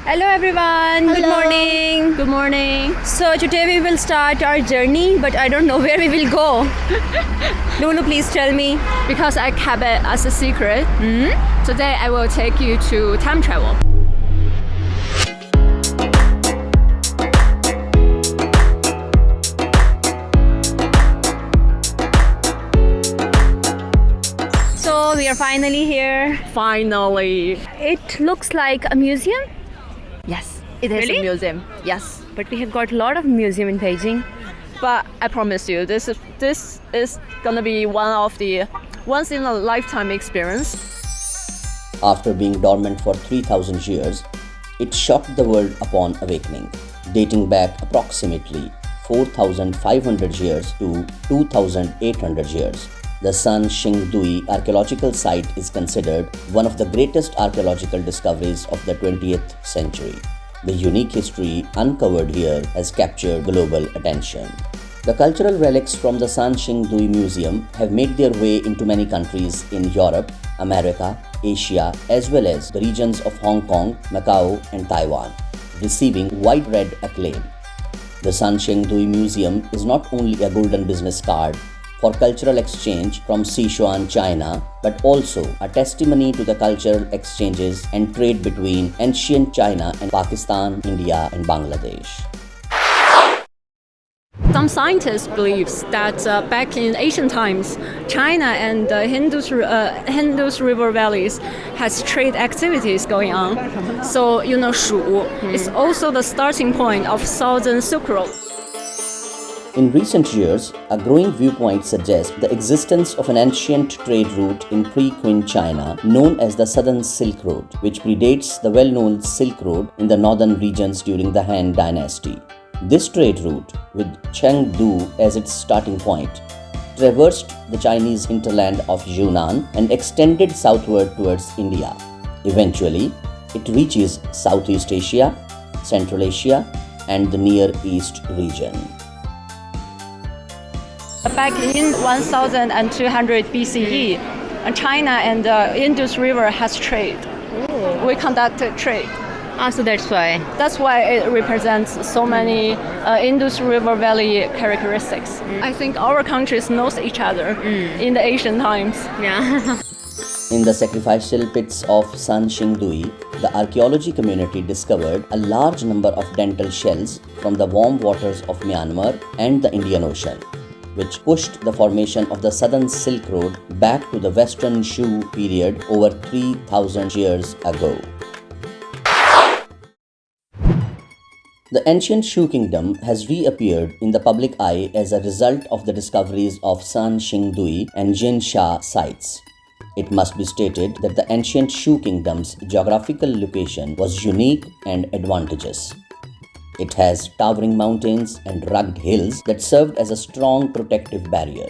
Hello everyone. Good Hello. morning. Good morning. So today we will start our journey, but I don't know where we will go. Lulu, please tell me. Because I kept it as a secret, today I will take you to time travel. So we are finally here. Finally. It looks like a museum, Yes, it is Really? a museum. Yes. but we have got a lot of museum in Beijing. But I promise you, this is gonna be one of the once in a lifetime experience. After being dormant for 3,000 years, it shocked the world upon awakening, dating back approximately 4,500 years to 2,800 years. The Sanshengdui archaeological site is considered one of the greatest archaeological discoveries of the 20th century. The unique history uncovered here has captured global attention. The cultural relics from the Sanshengdui Museum have made their way into many countries in Europe, America, Asia, as well as the regions of Hong Kong, Macau, and Taiwan, receiving widespread acclaim. The Sanshengdui Museum is not only a golden business card for cultural exchange from Sichuan, China, but also a testimony to the cultural exchanges and trade between ancient China and Pakistan, India, and Bangladesh. Some scientists believe that back in ancient times, China and the Indus River valleys has trade activities going on. So Shu is also the starting point of Southern Silk Road. In recent years, a growing viewpoint suggests the existence of an ancient trade route in pre-Qin China known as the Southern Silk Road, which predates the well-known Silk Road in the northern regions during the Han Dynasty. This trade route, with Chengdu as its starting point, traversed the Chinese hinterland of Yunnan and extended southward towards India. Eventually, it reaches Southeast Asia, Central Asia, and the Near East region. Back in 1200 BCE, China and the Indus River has trade. We conducted trade. So that's why. That's why it represents so many Indus River Valley characteristics. I think our countries knows each other in the ancient times. Yeah. In the sacrificial pits of Sanshengdui, the archaeology community discovered a large number of dental shells from the warm waters of Myanmar and the Indian Ocean, which pushed the formation of the Southern Silk Road back to the Western Shu period over 3,000 years ago. The ancient Shu kingdom has reappeared in the public eye as a result of the discoveries of Sanxingdui and Jinsha sites. It must be stated that the ancient Shu kingdom's geographical location was unique and advantageous. It has towering mountains and rugged hills that served as a strong protective barrier.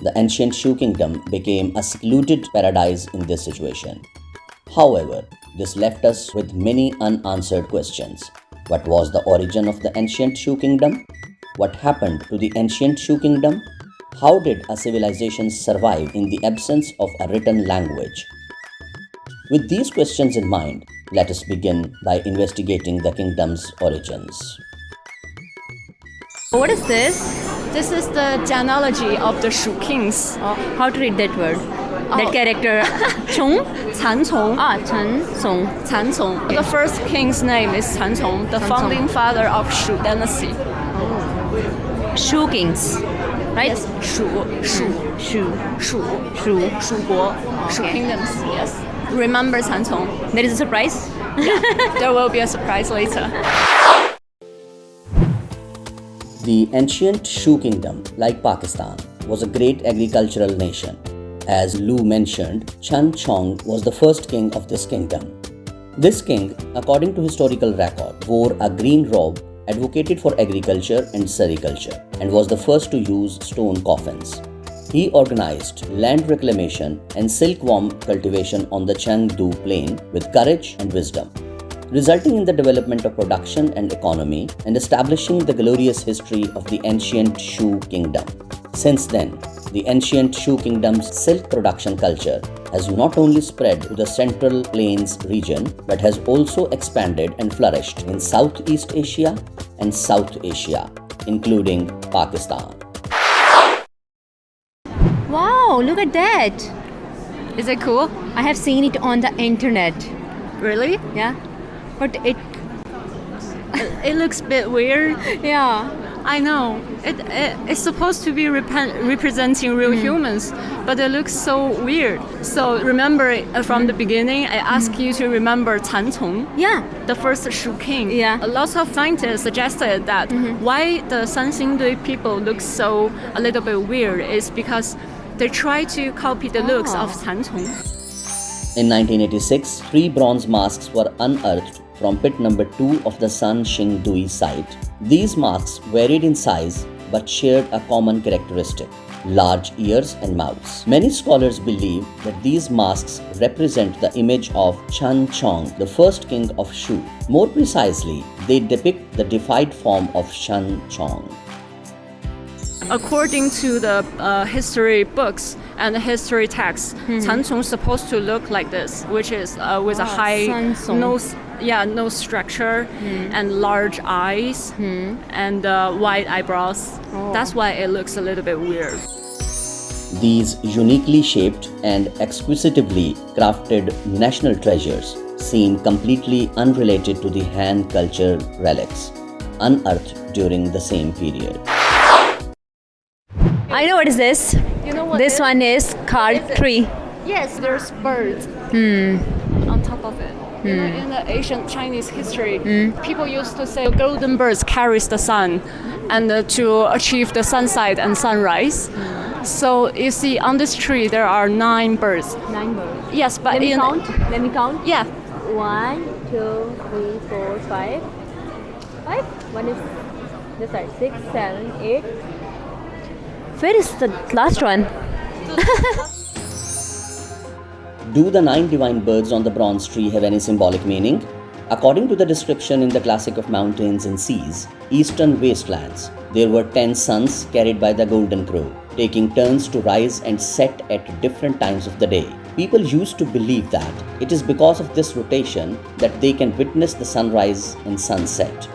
The ancient Shu kingdom became a secluded paradise in this situation. However, this left us with many unanswered questions. What was the origin of the ancient Shu kingdom? What happened to the ancient Shu kingdom? How did a civilization survive in the absence of a written language? With these questions in mind, let us begin by investigating the kingdom's origins. What is this? This is the genealogy of the Shu kings. How to read that word? That character. Chong? Cancong. Chen Song. Cancong. The first king's name is Cancong, the founding father of Shu dynasty. Shu kings, right? Yes, Shu, Guo, Shu Okay. kingdoms. Yes. Remember Cancong. There is a surprise. There will be a surprise later. The ancient Shu kingdom, like Pakistan, was a great agricultural nation. As Lu mentioned, Chan Chong was the first king of this kingdom. This king, according to historical record, wore a green robe, advocated for agriculture and sericulture, and was the first to use stone coffins. He organized land reclamation and silkworm cultivation on the Chengdu plain with courage and wisdom, resulting in the development of production and economy and establishing the glorious history of the ancient Shu kingdom. Since then, the ancient Shu kingdom's silk production culture has not only spread to the Central Plains region but has also expanded and flourished in Southeast Asia and South Asia, including Pakistan. Wow, look at that. Is it cool? I have seen it on the internet. Really? Yeah. But It looks a bit weird. yeah. I know. It's supposed to be representing real humans, but it looks so weird. So remember from the beginning, I asked you to remember Cancong, Yeah. the first Shu king. Yeah. Lots of scientists suggested that why the Sanxingdui people look so a little bit weird is because they try to copy the looks of Cancong. In 1986, 3 bronze masks were unearthed from pit number 2 of the Sanshengdui site. These masks varied in size but shared a common characteristic: large ears and mouths. Many scholars believe that these masks represent the image of Chan Chong, the first king of Shu. More precisely, they depict the deified form of Chan Chong. According to the history books and the history texts, Cancong is supposed to look like this, which is with a high Sanxong. nose structure and large eyes and wide eyebrows. That's why it looks a little bit weird. These uniquely shaped and exquisitely crafted national treasures seem completely unrelated to the Han culture relics unearthed during the same period. I know what is this. You know what? This one is carved tree. Yes, there's birds on top of it. You know, in the ancient Chinese history, people used to say golden birds carries the sun, and to achieve the sunset and sunrise. So you see, on this tree there are 9 birds. 9 birds. Yes, but Let me in count. Let me count. yeah, 1, 2, 3, 4, 5. 5? One is this side. 6, 7, 8. Where is the last one? Do the 9 divine birds on the bronze tree have any symbolic meaning? According to the description in the Classic of Mountains and Seas, Eastern Wastelands, there were 10 suns carried by the golden crow, taking turns to rise and set at different times of the day. People used to believe that it is because of this rotation that they can witness the sunrise and sunset.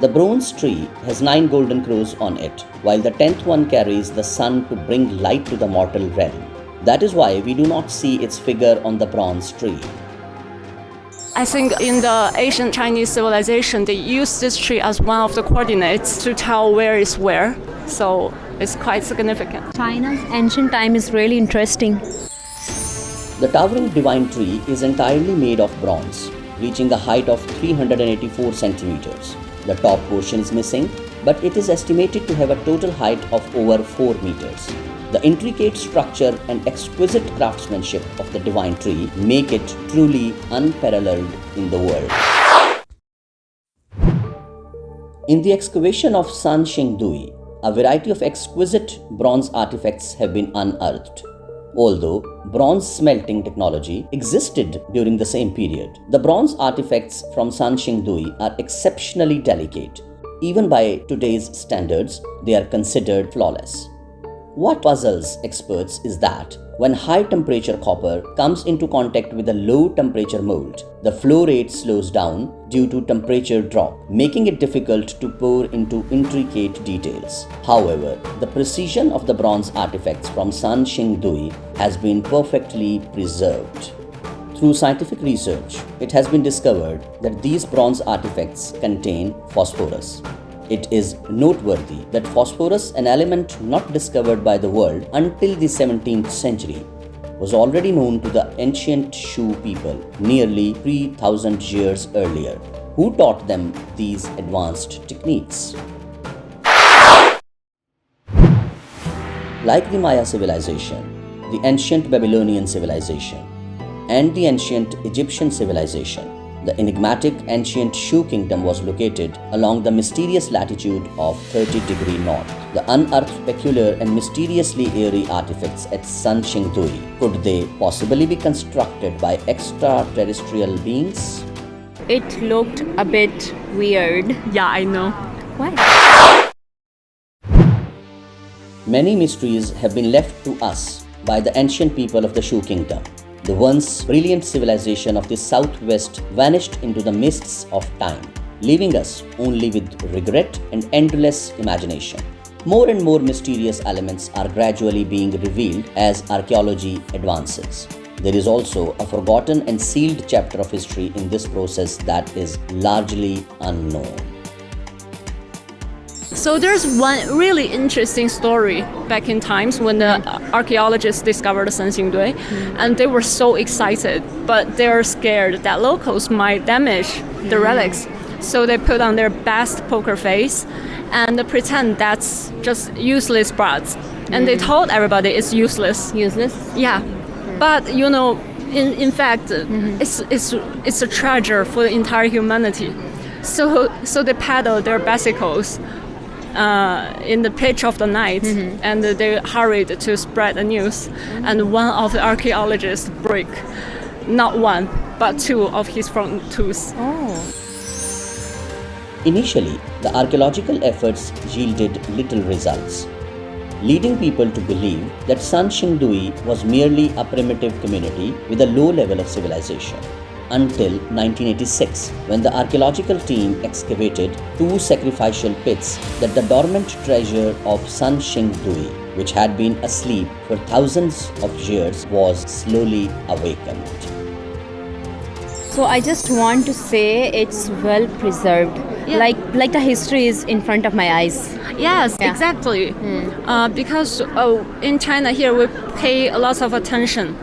The bronze tree has 9 golden crows on it, while the 10th one carries the sun to bring light to the mortal realm. That is why we do not see its figure on the bronze tree. I think in the ancient Chinese civilization, they used this tree as one of the coordinates to tell where is where. So it's quite significant. China's ancient time is really interesting. The towering divine tree is entirely made of bronze, reaching a height of 384 centimeters. The top portion is missing, but it is estimated to have a total height of over 4 meters. The intricate structure and exquisite craftsmanship of the divine tree make it truly unparalleled in the world. In the excavation of Sanshengdui, a variety of exquisite bronze artifacts have been unearthed. Although bronze smelting technology existed during the same period, the bronze artifacts from Sanshengdui are exceptionally delicate. Even by today's standards, they are considered flawless. What puzzles experts is that when high temperature copper comes into contact with a low temperature mold, the flow rate slows down due to temperature drop, making it difficult to pour into intricate details. However, the precision of the bronze artifacts from Sanshengdui has been perfectly preserved. Through scientific research, it has been discovered that these bronze artifacts contain phosphorus. It is noteworthy that phosphorus, an element not discovered by the world until the 17th century, was already known to the ancient Shu people nearly 3,000 years earlier, who taught them these advanced techniques. Like the Maya civilization, the ancient Babylonian civilization, and the ancient Egyptian civilization, the enigmatic ancient Shu kingdom was located along the mysterious latitude of 30° north. The unearthed peculiar and mysteriously eerie artifacts at Sanshengdui, could they possibly be constructed by extraterrestrial beings? It looked a bit weird. Yeah, I know. Why? Many mysteries have been left to us by the ancient people of the Shu Kingdom. The once brilliant civilization of the southwest vanished into the mists of time, leaving us only with regret and endless imagination. More and more mysterious elements are gradually being revealed as archaeology advances. There is also a forgotten and sealed chapter of history in this process that is largely unknown. So there's one really interesting story back in times when the archaeologists discovered Sanxingdui, and they were so excited, but they're scared that locals might damage the relics. So they put on their best poker face and pretend that's just useless parts. And they told everybody it's useless. Useless? Yeah. But you know, in fact, it's a treasure for the entire humanity. So they paddle their bicycles in the pitch of the night, and they hurried to spread the news. And one of the archaeologists broke not one but two of his front tooth. Oh. Initially, the archaeological efforts yielded little results, leading people to believe that Sanshengdui was merely a primitive community with a low level of civilization. Until 1986, when the archaeological team excavated two sacrificial pits that the dormant treasure of Sanshengdui, which had been asleep for thousands of years, was slowly awakened. So I just want to say it's well preserved. Yeah. Like the history is in front of my eyes. Yes, Yeah. exactly. Because in China here we pay a lot of attention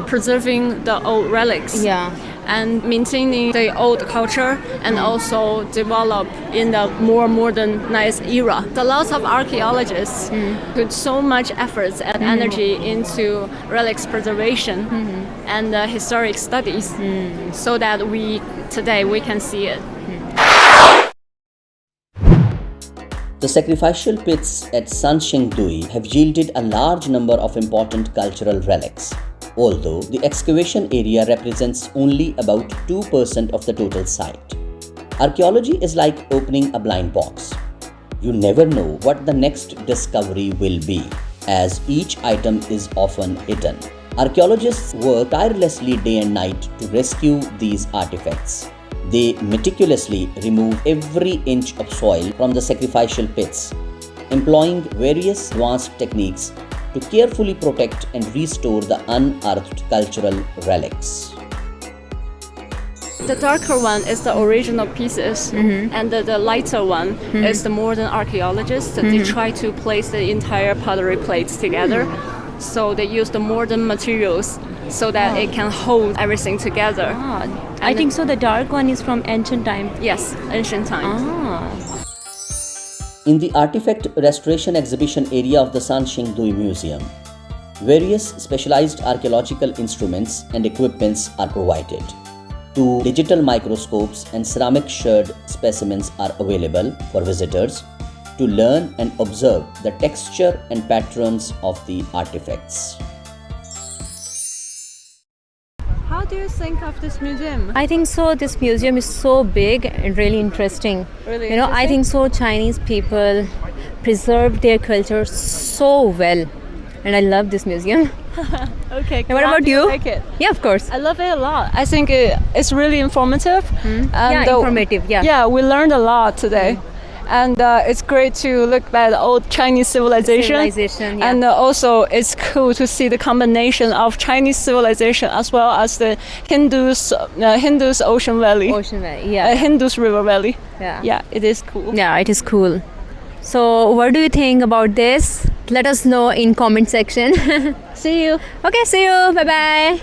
preserving the old relics. Yeah. And maintaining the old culture and also develop in the more modernized era. A lot of archaeologists put so much efforts and energy into relics preservation and historic studies so that today we can see it. The sacrificial pits at Sanshengdui have yielded a large number of important cultural relics, although the excavation area represents only about 2% of the total site. Archaeology is like opening a blind box. You never know what the next discovery will be, as each item is often hidden. Archaeologists work tirelessly day and night to rescue these artifacts. They meticulously remove every inch of soil from the sacrificial pits, employing various advanced techniques to carefully protect and restore the unearthed cultural relics. The darker one is the original pieces, and the lighter one is the modern archaeologists. They try to place the entire pottery plates together. So they use the modern materials so that it can hold everything together. I think so. The dark one is from ancient time. Yes, ancient times. In the artifact restoration exhibition area of the Sanshengdui Museum, various specialized archaeological instruments and equipments are provided. Two digital microscopes and ceramic shard specimens are available for visitors to learn and observe the texture and patterns of the artifacts. How do you think of this museum? I think so. This museum is so big and really interesting. Really You know, I interesting? think so. Chinese people preserve their culture so well, and I love this museum. Okay. And what about you? Like it? Yeah, of course. I love it a lot. I think it's really informative. And, Yeah, informative. Yeah. Yeah, we learned a lot today. And it's great to look at the old Chinese civilization. Yeah. And also it's cool to see the combination of Chinese civilization as well as the Hindus Ocean Valley. Ocean Valley. Yeah. Indus River Valley. Yeah. Yeah, it is cool. Yeah, it is cool. So, what do you think about this? Let us know in comment section. See you. Okay, see you. Bye bye.